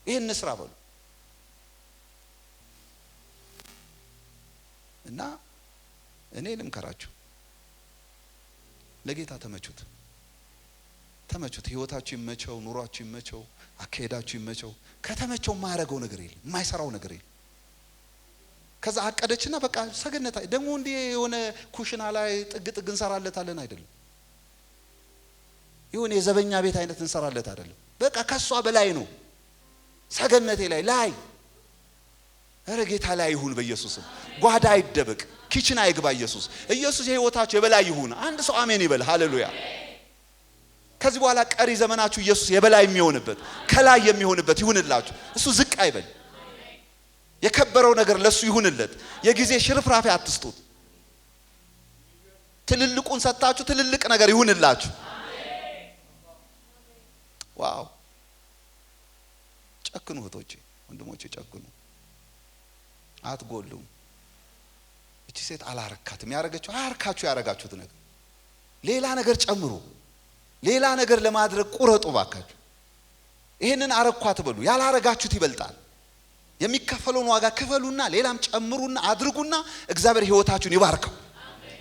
ይሄን እንስራ በሉ እና እኔ ልምከራችሁ፣ ለጌታ ተመቹት። ህይወታችሁ ይመቸው፣ ኑሯችሁ ይመቸው፣ አካሄዳችሁ ይመቸው። ከተመቸው ማያረገው ነገር የለም፣ የማይሰራው ነገር የለም። ከዛ አቀደችና በቃ ሰገነታ ደግሞ እንዴ የሆነ ኩሽና ላይ ጥግ እንሰራለታለን አይደለም፣ የሆነ የዘበኛ ቤት አይነት እንሰራለት አይደለም። በቃ ከሷ በላይ ነው። ሰገነቴ ላይ እረ ጌታ ላይ ይሁን በኢየሱስም። ጓዳ አይደበቅ፣ ኪችን አይግባ። ኢየሱስ የህይወታችሁ የበላይ ይሁን። አንድ ሰው አሜን ይበል። ሃሌሉያ። ከዚህ በኋላ ቀሪ ዘመናችሁ ኢየሱስ የበላይ የሚሆንበት ከላይ የሚሆንበት ይሁንላችሁ። እሱ ዝቅ አይበል። የከበረው ነገር ለሱ ይሁንለት። የጊዜ ሽርፍራፊ አትስጡት። ትልልቁን ሰጣችሁ ትልልቅ ነገር ይሁንላችሁ። ዋው! ጨክኑ እህቶቼ፣ ወንድሞቼ ጨክኑ። አትጎሉም። እቺ ሴት አላረካትም። ያረጋችሁ አያርካችሁ። ያረጋችሁት ነገር ሌላ ነገር ጨምሩ። ሌላ ነገር ለማድረግ ቁረጡ ባካችሁ። ይሄንን አረኳት በሉ። ያላረጋችሁት ይበልጣል። የሚከፈለውን ዋጋ ክፈሉና ሌላም ጨምሩና አድርጉና እግዚአብሔር ህይወታችሁን ይባርከው። አሜን።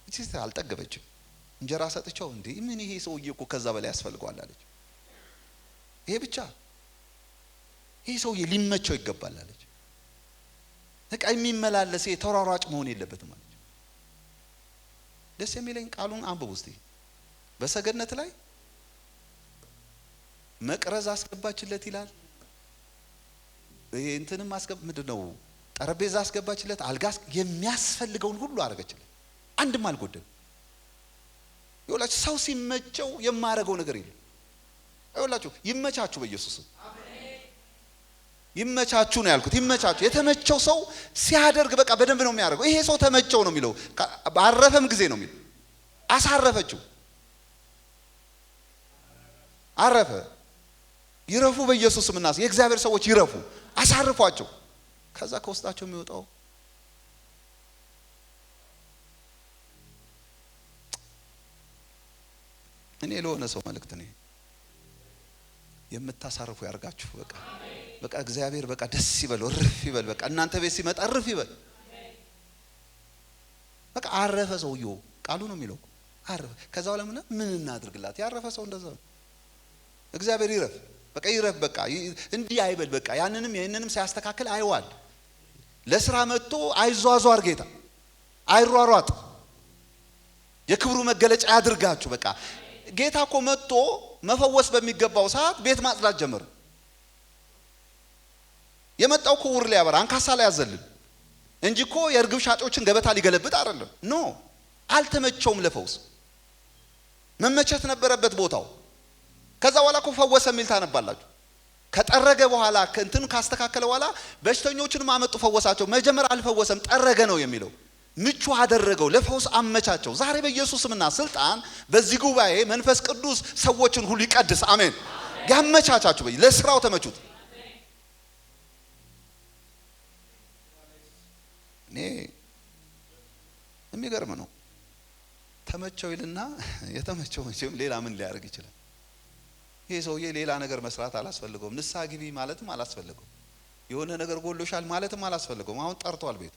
እቺ ሴት አልጠገበችም። እንጀራ ሰጥቸው እንዴ ምን ይሄ ሰውዬ እኮ ከዛ በላይ ያስፈልገዋል አለች። ይሄ ብቻ ይሄ ሰውዬ ሊመቸው ይገባል አለች። በቃ የሚመላለስ ተሯሯጭ መሆን የለበትም አለች። ደስ የሚለኝ ቃሉን አንብቡ እስቲ። በሰገነት ላይ መቅረዝ አስገባችለት ይላል። እንትንም ምንድነው ጠረጴዛ አስገባችለት፣ አልጋ የሚያስፈልገውን ሁሉ አረገችለት። አንድም አልጎደለም። ይኸውላችሁ ሰው ሲመቸው የማያረገው ነገር የለም። ይኸውላችሁ ይመቻችሁ፣ በኢየሱስ አሜን። ይመቻችሁ ነው ያልኩት። ይመቻችሁ። የተመቸው ሰው ሲያደርግ በቃ በደንብ ነው የሚያደርገው። ይሄ ሰው ተመቸው ነው የሚለው። ባረፈም ጊዜ ነው የሚለው። አሳረፈችው፣ አረፈ። ይረፉ በኢየሱስ ስም። እናስ የእግዚአብሔር ሰዎች ይረፉ፣ አሳርፏቸው። ከዛ ከውስጣቸው የሚወጣው እኔ ለሆነ ሰው መልእክት ነው የምታሳርፉ ያርጋችሁ። በቃ እግዚአብሔር በቃ ደስ ይበል፣ እርፍ ይበል። በቃ እናንተ ቤት ሲመጣ እርፍ ይበል። በቃ አረፈ ሰውየው። ቃሉ ነው የሚለው አረፈ። ከዛ በኋላ ምን እናድርግላት? ያረፈ ሰው እንደዛ ነው። እግዚአብሔር ይረፍ፣ በቃ ይረፍ። በቃ እንዲህ አይበል። በቃ ያንንም ሲያስተካክል አይዋል። ለስራ መጥቶ አይዟዟር ጌታ፣ አይሯሯጥ። የክብሩ መገለጫ ያድርጋችሁ። በቃ ጌታ እኮ መጥቶ መፈወስ በሚገባው ሰዓት ቤት ማጽዳት ጀመረ። የመጣው እኮ ውር ሊያበራ አንካሳ ላይ ያዘልን እንጂ እኮ የእርግብ ሻጮችን ገበታ ሊገለብጥ አይደለም። ኖ አልተመቸውም። ለፈውስ መመቸት ነበረበት ቦታው። ከዛ በኋላ እኮ ፈወሰ የሚል ታነባላችሁ። ከጠረገ በኋላ እንትኑ ካስተካከለ በኋላ በሽተኞችንም አመጡ ፈወሳቸው። መጀመሪያ አልፈወሰም፣ ጠረገ ነው የሚለው። ምቹ አደረገው፣ ለፈውስ አመቻቸው። ዛሬ በኢየሱስ ስምና ስልጣን በዚህ ጉባኤ መንፈስ ቅዱስ ሰዎችን ሁሉ ይቀድስ። አሜን። ያመቻቻችሁ፣ ለስራው ተመቹት። እኔ የሚገርም ነው። ተመቸው ይልና የተመቸው መቼም ሌላ ምን ሊያደርግ ይችላል? ይሄ ሰውዬ ሌላ ነገር መስራት አላስፈልገውም። ንስሐ ግቢ ማለትም አላስፈልገውም። የሆነ ነገር ጎሎሻል ማለትም አላስፈልገውም። አሁን ጠርቷል፣ ቤት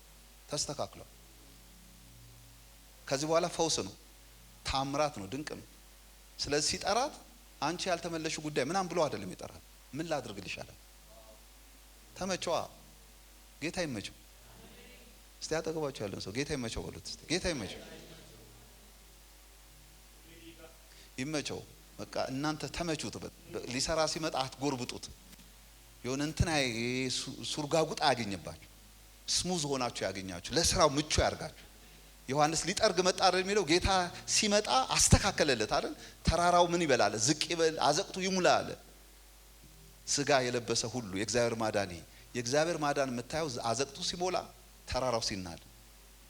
ተስተካክሏል። ከዚህ በኋላ ፈውስ ነው፣ ታምራት ነው፣ ድንቅ ነው። ስለዚህ ሲጠራት አንቺ ያልተመለሽ ጉዳይ ምናምን ብሎ አይደለም ይጠራል። ምን ላድርግልሽ አለ። ተመቸዋ። ጌታ ይመቸው። እስቲ አጠገባችሁ ያለን ሰው ጌታ ይመቸው በሉት። እስቲ ጌታ ይመቸው፣ ይመቸው። በቃ እናንተ ተመቹት። ሊሰራ ሲመጣ አትጎርብጡት። የሆነ እንትና ሱርጋጉጣ ያገኘባችሁ፣ ስሙዝ ሆናችሁ ያገኛችሁ፣ ለስራው ምቹ ያርጋችሁ። ዮሐንስ ሊጠርግ መጣ አይደል የሚለው? ጌታ ሲመጣ አስተካከለለት አይደል? ተራራው ምን ይበላል? ዝቅ ይበል፣ አዘቅቱ ይሙላ አለ። ስጋ የለበሰ ሁሉ የእግዚአብሔር ማዳን የምታየው አዘቅቱ ሲሞላ፣ ተራራው ሲናድ።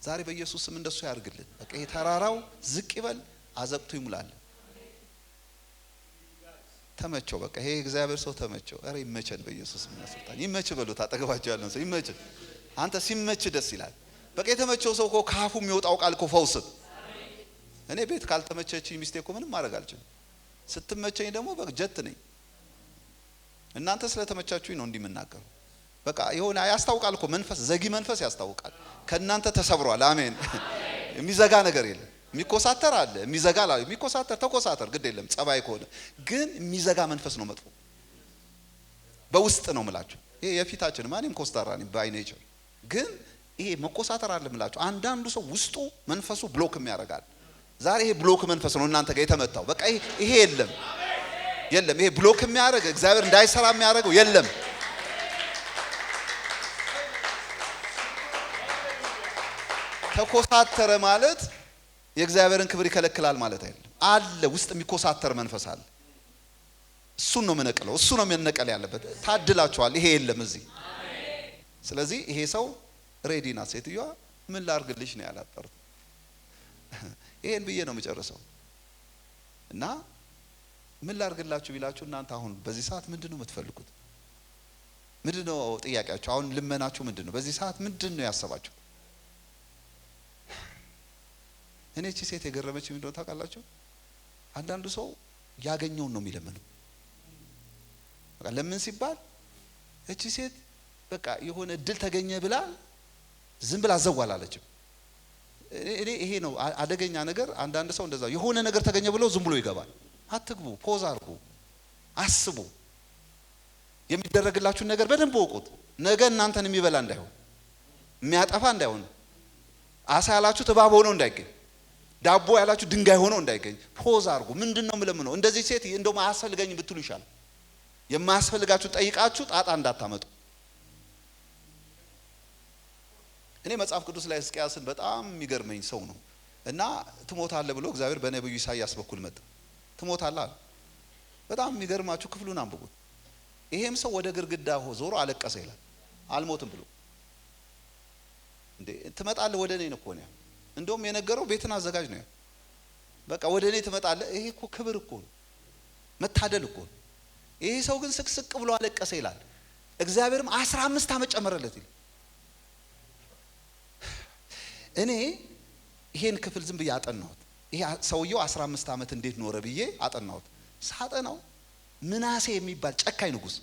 ዛሬ በኢየሱስ ስም እንደሱ ያርግልን። በቃ ይሄ ተራራው ዝቅ ይበል፣ አዘቅቱ ይሙላል። ተመቸው። በቃ ይሄ እግዚአብሔር ሰው ተመቸው። አረ ይመቸን በኢየሱስ እናስርታን። ይመች በሉት አጠገባቸው ያለን ሰው ይመች። አንተ ሲመች ደስ ይላል። በቃ የተመቸው ሰው እኮ ካፉ የሚወጣው ቃል እኮ ፈውስ። እኔ ቤት ካልተመቸችኝ ሚስቴ እኮ ምንም ማድረግ አልችልም። ስትመቸኝ ደግሞ በቃ ጀት ነኝ። እናንተ ስለተመቻችሁኝ ነው እንዲምናገሩ። በቃ የሆነ ያስታውቃል እኮ መንፈስ፣ ዘጊ መንፈስ ያስታውቃል። ከእናንተ ተሰብሯል። አሜን። የሚዘጋ ነገር የለም። የሚኮሳተር አለ፣ የሚዘጋ አለ። የሚኮሳተር ተኮሳተር ግድ የለም ጸባይ ከሆነ ግን የሚዘጋ መንፈስ ነው መጥፎ። በውስጥ ነው ምላችሁ። ይሄ የፊታችን ማንም ኮስታራ ነኝ ባይ ኔቸር፣ ግን ይሄ መኮሳተር አለ ምላችሁ። አንዳንዱ ሰው ውስጡ መንፈሱ ብሎክ የሚያደርጋል። ዛሬ ይሄ ብሎክ መንፈስ ነው እናንተ ጋር የተመታው። በቃ ይሄ የለም የለም። ይሄ ብሎክ የሚያደርግ እግዚአብሔር እንዳይሰራ የሚያደርገው የለም። ተኮሳተረ ማለት የእግዚአብሔርን ክብር ይከለክላል ማለት አይደለም። አለ ውስጥ የሚኮሳተር መንፈስ አለ። እሱን ነው መነቀለው፣ እሱ ነው መነቀል ያለበት። ታድላችኋል። ይሄ የለም እዚህ። ስለዚህ ይሄ ሰው ሬዲ ናት ሴትዮዋ። ምን ላርግልሽ ነው ያላጠሩት። ይሄን ብዬ ነው የምጨርሰው። እና ምን ላርግላችሁ ቢላችሁ እናንተ አሁን በዚህ ሰዓት ምንድነው የምትፈልጉት? ምንድነው ጥያቄያችሁ? አሁን ልመናችሁ ምንድነው? በዚህ ሰዓት ምንድነው ያሰባችሁ? እኔ እቺ ሴት የገረመች ምን እንደሆነ ታውቃላችሁ? አንዳንዱ ሰው ያገኘውን ነው የሚለምነው። በቃ ለምን ሲባል እቺ ሴት በቃ የሆነ እድል ተገኘ ብላ ዝም ብላ አዘዋላለች። እኔ ይሄ ነው አደገኛ ነገር። አንዳንድ ሰው እንደዛ የሆነ ነገር ተገኘ ብሎ ዝም ብሎ ይገባል። አትግቡ፣ ፖዝ አድርጉ፣ አስቡ። የሚደረግላችሁን ነገር በደንብ ወቁት። ነገ እናንተን የሚበላ እንዳይሆን፣ የሚያጠፋ እንዳይሆን፣ አሳ ያላችሁ እባብ ሆኖ እንዳይገኝ፣ ዳቦ ያላችሁ ድንጋይ ሆኖ እንዳይገኝ ፖዝ አድርጉ። ምንድነው የምለምነው? እንደዚህ ሴት እንደው ማያስፈልገኝ ብትሉ ይሻላል። የማያስፈልጋችሁ ጠይቃችሁ ጣጣ እንዳታመጡ። እኔ መጽሐፍ ቅዱስ ላይ ሕዝቅያስን በጣም የሚገርመኝ ሰው ነው እና ትሞታለህ ብሎ እግዚአብሔር በነብዩ ኢሳይያስ በኩል መጣ። ትሞታለህ አለ። በጣም የሚገርማችሁ ክፍሉን አንብቡት። ይሄም ሰው ወደ ግድግዳ ዞሮ አለቀሰ ይላል። አልሞትም ብሎ እንዴ ትመጣለህ ወደ እኔ እኮ ነው። እንደውም የነገረው ቤትን አዘጋጅ ነው። በቃ ወደ እኔ ትመጣለህ። ይሄ እኮ ክብር እኮ ነው፣ መታደል እኮ ነው። ይሄ ሰው ግን ስቅስቅ ብሎ አለቀሰ ይላል። እግዚአብሔርም 15 ዓመት ጨመረለት ይላል። እኔ ይሄን ክፍል ዝም ብዬ አጠናሁት። ይሄ ሰውየው 15 ዓመት እንዴት ኖረ ብዬ አጠናሁት። ሳጠናው ምናሴ የሚባል ጨካኝ ንጉስ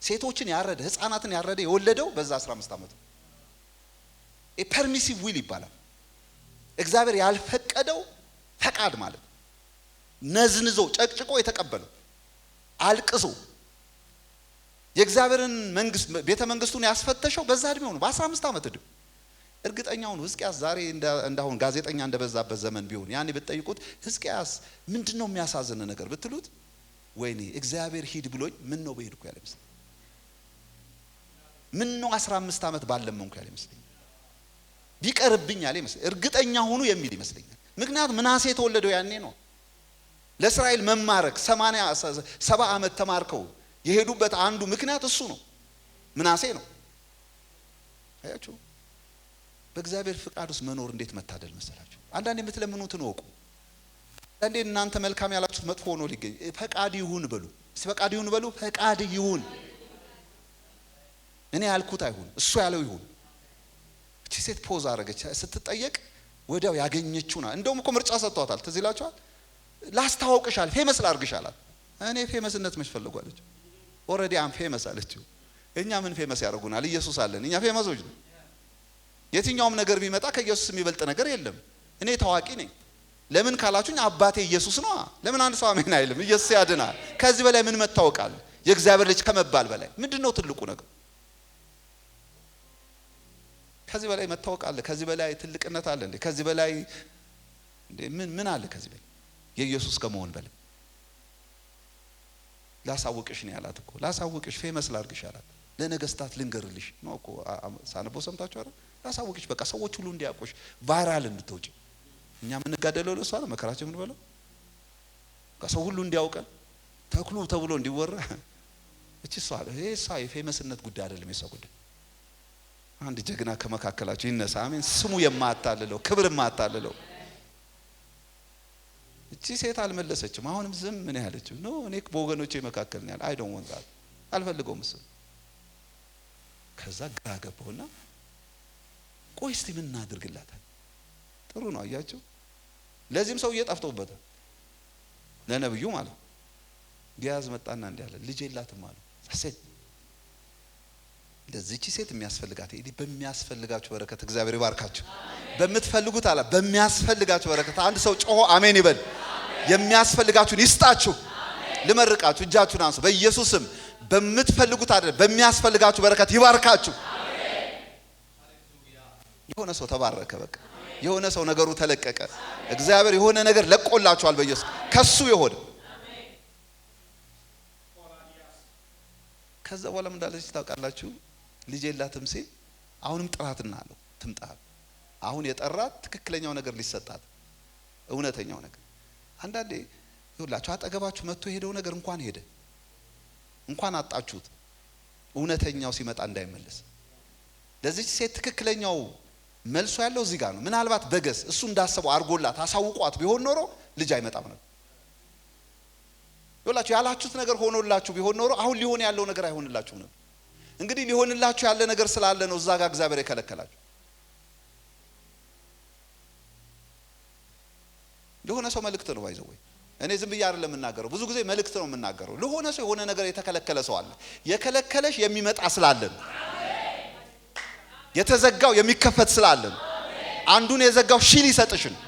ሴቶችን ያረደ፣ ህፃናትን ያረደ የወለደው በዛ 15 ዓመት ነው። ፐርሚሲቭ ዊል ይባላል። እግዚአብሔር ያልፈቀደው ፈቃድ ማለት ነዝንዞ ጨቅጭቆ የተቀበለው አልቅሶ የእግዚአብሔርን መንግስት ቤተ መንግስቱን ያስፈተሸው በዛ እድሜው ነው፣ በ15 ዓመት እድሜ። እርግጠኛው ነው ሕዝቅያስ ዛሬ እንዳሁን ጋዜጠኛ እንደበዛበት ዘመን ቢሆን ያኔ ብትጠይቁት ሕዝቅያስ ምንድነው የሚያሳዝን ነገር ብትሉት፣ ወይኔ እግዚአብሔር ሂድ ብሎኝ ምን ነው በሄድኩ ያለ ይመስል፣ ምን ነው 15 ዓመት ባለመንኩ ያለ ይመስል፣ ቢቀርብኝ ያለ ይመስል፣ እርግጠኛ ሆኖ የሚል ይመስለኛል። ምክንያቱም ምናሴ የተወለደው ያኔ ነው። ለእስራኤል መማረክ 70 ዓመት ተማርከው የሄዱበት አንዱ ምክንያት እሱ ነው፣ ምናሴ ነው። አያችሁ በእግዚአብሔር ፍቃድ ውስጥ መኖር እንዴት መታደል መሰላችሁ። አንዳንዴ የምትለምኑትን ወቁ። አንዳንዴ እናንተ መልካም ያላችሁት መጥፎ ሆኖ ሊገኝ፣ ፈቃድ ይሁን በሉ። እስቲ ፈቃድ ይሁን በሉ። ፈቃድ ይሁን፣ እኔ ያልኩት አይሁን፣ እሱ ያለው ይሁን። እቺ ሴት ፖዝ አረገች። ስትጠየቅ ወዲያው ያገኘችውና እንደውም እኮ ምርጫ ሰጥቷታል። ትዝ ይላችኋል። ላስታውቅሻል፣ ፌመስ ላርግሻላል። እኔ ፌመስነት መች ፈልጓለች? ኦሬዲ አም ፌመስ አለችው። እኛ ምን ፌመስ ያደርጉናል? ኢየሱስ አለን። እኛ ፌመሶች ነው። የትኛውም ነገር ቢመጣ ከኢየሱስ የሚበልጥ ነገር የለም። እኔ ታዋቂ ነኝ። ለምን ካላችሁኝ አባቴ ኢየሱስ ነው። ለምን አንድ ሰው አሜን አይልም? ኢየሱስ ያድናል። ከዚህ በላይ ምን መታወቃል? የእግዚአብሔር ልጅ ከመባል በላይ ምንድነው ትልቁ ነገር? ከዚህ በላይ መታወቅ አለ? ከዚህ በላይ ትልቅነት አለ እንዴ? ከዚህ በላይ እንዴ ምን አለ ከዚህ በላይ የኢየሱስ ከመሆን በላይ? ላሳውቅሽ ነው ያላት እኮ። ላሳውቅሽ፣ ፌመስ ላርግሽ አላት። ለነገስታት ልንገርልሽ ነው እኮ። ሳነበው ሰምታችሁ አይደል? ላሳውቅሽ፣ በቃ ሰዎች ሁሉ እንዲያውቁሽ፣ ቫይራል እንድትወጪ። እኛ ምን ጋደለው ለሷ ነው መከራችን ምን በለው። ሰው ሁሉ እንዲያውቀን ተክሉ ተብሎ እንዲወራ። እቺ እሷ የፌመስነት ጉዳይ አይደለም፣ የሷ ጉዳይ። አንድ ጀግና ከመካከላችሁ ይነሳ። አሜን። ስሙ የማታልለው ክብር የማታልለው እቺ ሴት አልመለሰችም። አሁንም ዝም ምን ያለችው ነው? እኔ በወገኖቼ መካከል ነው ያለ አይ ዶንት ዋንት አልፈልገውም እሱ። ከዛ ግራ ገባውና ቆይ እስቲ ምን እናድርግላታል? ጥሩ ነው አያችሁ። ለዚህም ሰው እየጠፍቶበታል ለነብዩ ማለት ጊያዝ መጣና እንዲህ አለ ልጅ የላትም አሉ። ሴት ለዚህች ሴት የሚያስፈልጋት እዲ በሚያስፈልጋችሁ በረከት እግዚአብሔር ይባርካችሁ። በምትፈልጉት አለ በሚያስፈልጋችሁ በረከት አንድ ሰው ጮሆ አሜን ይበል። የሚያስፈልጋችሁን ይስጣችሁ። ልመርቃችሁ፣ እጃችሁን አንሱ በኢየሱስም። በምትፈልጉት አይደል በሚያስፈልጋችሁ በረከት ይባርካችሁ። የሆነ ሰው ተባረከ። በቃ የሆነ ሰው ነገሩ ተለቀቀ። እግዚአብሔር የሆነ ነገር ለቆላችኋል በኢየሱስ ከሱ የሆነ ከዛ በኋላ ምን እንዳለች ታውቃላችሁ? ልጅ የላትም ሲል አሁንም ጥራትና አለው ትምጣ። አሁን የጠራት ትክክለኛው ነገር ሊሰጣት እውነተኛው ነገር። አንዳንዴ ይኸውላችሁ አጠገባችሁ መጥቶ የሄደው ነገር እንኳን ሄደ እንኳን አጣችሁት እውነተኛው ሲመጣ እንዳይመለስ። ለዚህ ሴት ትክክለኛው መልሶ ያለው እዚህ ጋር ነው። ምናልባት በገስ እሱ እንዳሰበው አርጎላት አሳውቋት ቢሆን ኖሮ ልጅ አይመጣም ነበር። ይኸውላችሁ ያላችሁት ነገር ሆኖላችሁ ቢሆን ኖሮ አሁን ሊሆን ያለው ነገር አይሆንላችሁም ነበር። እንግዲህ ሊሆንላችሁ ያለ ነገር ስላለ ነው እዛ ጋር እግዚአብሔር የከለከላችሁ። ለሆነ ሰው መልእክት ነው ባይዘው። እኔ ዝም ብዬ አይደለም የምናገረው፣ ብዙ ጊዜ መልእክት ነው የምናገረው። ለሆነ ሰው የሆነ ነገር የተከለከለ ሰው አለ። የከለከለሽ የሚመጣ ስላለ ነው። የተዘጋው የሚከፈት ስላለ ነው። አንዱን የዘጋው ሺህ ሊሰጥሽ ነው።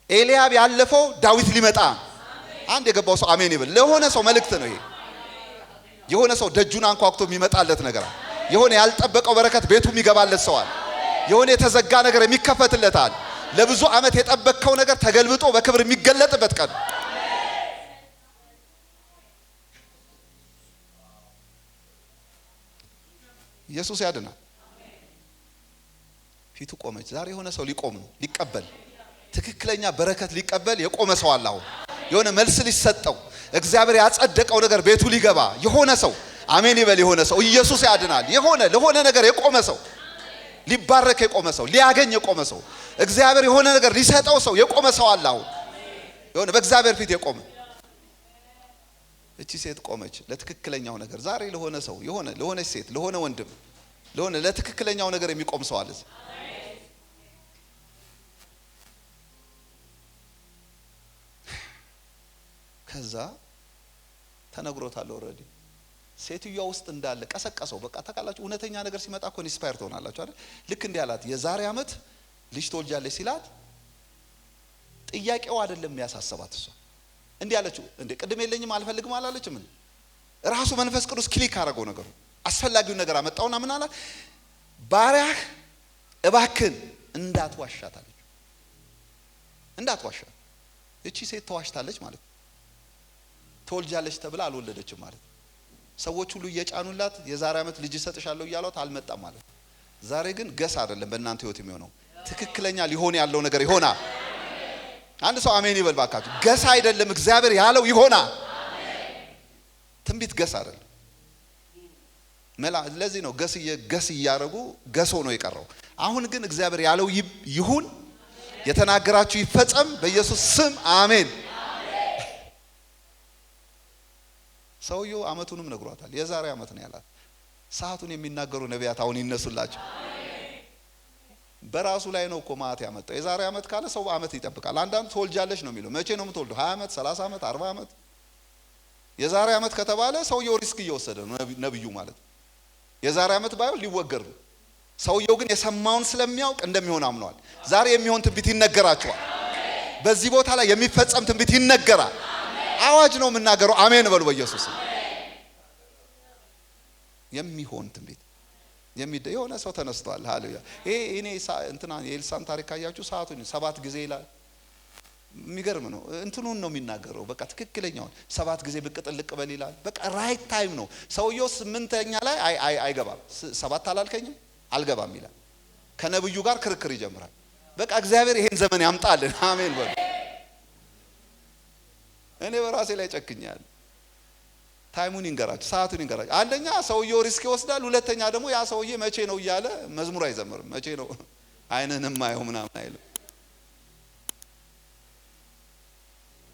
ኤልያብ ያለፈው ዳዊት ሊመጣ አንድ የገባው ሰው አሜን ይበል። ለሆነ ሰው መልእክት ነው ይሄ። የሆነ ሰው ደጁን አንኳኩቶ የሚመጣለት ነገር አለ። የሆነ ያልጠበቀው በረከት ቤቱ የሚገባለት ሰው አለ። የሆነ የተዘጋ ነገር የሚከፈትለት አለ። ለብዙ ዓመት የጠበቀው ነገር ተገልብጦ በክብር የሚገለጥበት ቀን። ኢየሱስ ያድናል። ፊቱ ቆመች። ዛሬ የሆነ ሰው ሊቆም ነው ሊቀበል ትክክለኛ በረከት ሊቀበል የቆመ ሰው አለ። አሁን የሆነ መልስ ሊሰጠው እግዚአብሔር ያጸደቀው ነገር ቤቱ ሊገባ የሆነ ሰው አሜን ይበል። የሆነ ሰው ኢየሱስ ያድናል። የሆነ ለሆነ ነገር የቆመ ሰው ሊባረክ የቆመ ሰው ሊያገኝ የቆመ ሰው እግዚአብሔር የሆነ ነገር ሊሰጠው ሰው የቆመ ሰው አለ። አሁን የሆነ በእግዚአብሔር ፊት የቆመ እቺ ሴት ቆመች ለትክክለኛው ነገር። ዛሬ ለሆነ ሰው የሆነ ለሆነች ሴት ለሆነ ወንድም ለሆነ ለትክክለኛው ነገር የሚቆም ሰው አለ። ከዛ ተነግሮታል ኦሬዲ ሴትዮዋ ውስጥ እንዳለ ቀሰቀሰው። በቃ ተቃላችሁ እውነተኛ ነገር ሲመጣ እኮ ኢንስፓየር ትሆናላችሁ አይደል? ልክ እንዲህ አላት የዛሬ ዓመት ልጅ ትወልጃለሽ ሲላት ጥያቄው አይደለም የሚያሳስባት እሷ እንዲህ አለችው። እንዴ ቅድም የለኝም አልፈልግም አላለችም? ምን ራሱ መንፈስ ቅዱስ ክሊክ አደረገው ነገሩ። አስፈላጊውን ነገር አመጣውና ምን አላት? ባሪያህ እባክን እንዳትዋሻት አለች። እንዳትዋሻት። እቺ ሴት ተዋሽታለች ማለት ትወልጃለች ተብላ አልወለደችም ማለት። ሰዎች ሁሉ እየጫኑላት የዛሬ ዓመት ልጅ ሰጥሻለሁ እያሏት አልመጣም ማለት። ዛሬ ግን ገስ አይደለም በእናንተ ህይወት የሚሆነው ትክክለኛ ሊሆን ያለው ነገር ይሆናል። አንድ ሰው አሜን ይበል ባካችሁ። ገስ አይደለም እግዚአብሔር ያለው ይሆናል። ትንቢት ገስ አይደለም መላ። ለዚህ ነው ገስ እያረጉ ገሶ ነው የቀረው። አሁን ግን እግዚአብሔር ያለው ይሁን፣ የተናገራችሁ ይፈጸም በኢየሱስ ስም አሜን። ሰውየው አመቱንም ነግሯታል። የዛሬ አመት ነው ያላት። ሰዓቱን የሚናገሩ ነቢያት አሁን ይነሱላችሁ። በራሱ ላይ ነው እኮ ማት ያመጣው። የዛሬ አመት ካለ ሰው አመት ይጠብቃል። አንዳንድ ትወልጃለሽ ነው የሚለው። መቼ ነው የምትወልደው? 20 አመት፣ 30 አመት፣ 40 አመት። የዛሬ አመት ከተባለ ሰውየው ሪስክ እየወሰደ ነው ነብዩ ማለት። የዛሬ አመት ባይሆን ሊወገር ነው። ሰውየው ግን የሰማውን ስለሚያውቅ እንደሚሆን አምኗል። ዛሬ የሚሆን ትንቢት ይነገራቸዋል። በዚህ ቦታ ላይ የሚፈጸም ትንቢት ይነገራል። አዋጅ ነው የምናገረው። አሜን በሉ በኢየሱስ። የሚሆን ትንቢት የሆነ ሰው ተነስቷል። ሃሌሉያ። እኔ እንትና የኤልሳን ታሪክ ካያችሁ ሰዓቱን 7 ጊዜ ይላል። የሚገርም ነው። እንትኑን ነው የሚናገረው። በቃ ትክክለኛውን 7 ጊዜ ብቅ ጥልቅ በል ይላል። በቃ ራይት ታይም ነው። ሰውየው 8ኛ ላይ አይገባም። 7 አላልከኝም አልገባም ይላል። ከነብዩ ጋር ክርክር ይጀምራል። በቃ እግዚአብሔር ይሄን ዘመን ያምጣልን። አሜን በሉ። እኔ በራሴ ላይ ጨክኛለሁ። ታይሙን ይንገራችሁ፣ ሰዓቱን ይንገራችሁ። አንደኛ ሰውየው ሪስክ ይወስዳል። ሁለተኛ ደግሞ ያ ሰውዬ መቼ ነው እያለ መዝሙር አይዘምርም። መቼ ነው አይነንም ማየው ምናምን አይልም።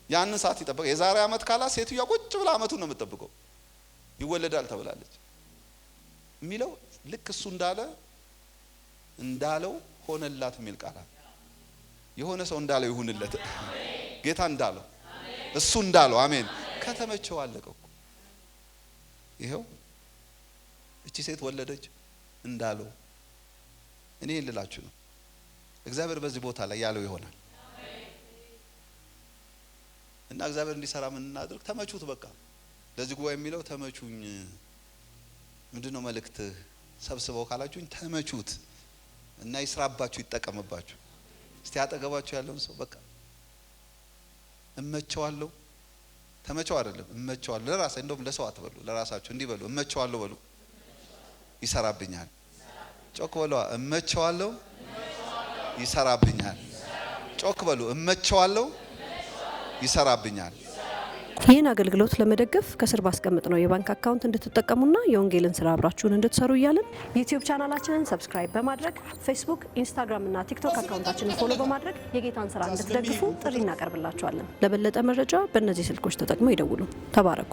ያንን ሰዓት ይጠብቃል። የዛሬ አመት ካላ ሴትዮዋ ቁጭ ብላ አመቱን ነው የምትጠብቀው። ይወለዳል ተብላለች የሚለው ልክ እሱ እንዳለው ሆነላት የሚል ቃል የሆነ ሰው እንዳለው ይሁንለት። ጌታ እንዳለው እሱ እንዳለው አሜን። ከተመቸው አለቀው። ይሄው እቺ ሴት ወለደች እንዳለው። እኔ ልላችሁ ነው እግዚአብሔር በዚህ ቦታ ላይ ያለው ይሆናል። እና እግዚአብሔር እንዲሰራ ምን እናድርግ? ተመቹት። በቃ ለዚህ ጉባኤ የሚለው ተመቹኝ። ምንድነው መልእክት? ሰብስበው ካላችሁኝ ተመቹት እና ይስራባችሁ፣ ይጠቀምባችሁ። እስቲ አጠገባችሁ ያለውን ሰው በቃ እመቸዋለሁ፣ ተመቸው አይደለም እመቸዋለሁ። ለራሴ እንደውም ለሰው አትበሉ፣ ለራሳችሁ እንዲህ በሉ፣ እመቸዋለሁ በሉ። ይሰራብኛል። ጮክ በሉ፣ እመቸዋለሁ ይሰራብኛል። ጮክ በሉ፣ እመቸዋለሁ ይሰራብኛል። ይህን አገልግሎት ለመደገፍ ከስር ባስቀምጥ ነው የባንክ አካውንት እንድትጠቀሙና የወንጌልን ስራ አብራችሁን እንድትሰሩ እያልን ዩቲዩብ ቻናላችንን ሰብስክራይብ በማድረግ ፌስቡክ፣ ኢንስታግራም እና ቲክቶክ አካውንታችንን ፎሎ በማድረግ የጌታን ስራ እንድትደግፉ ጥሪ እናቀርብላችኋለን። ለበለጠ መረጃ በእነዚህ ስልኮች ተጠቅመው ይደውሉ። ተባረኩ።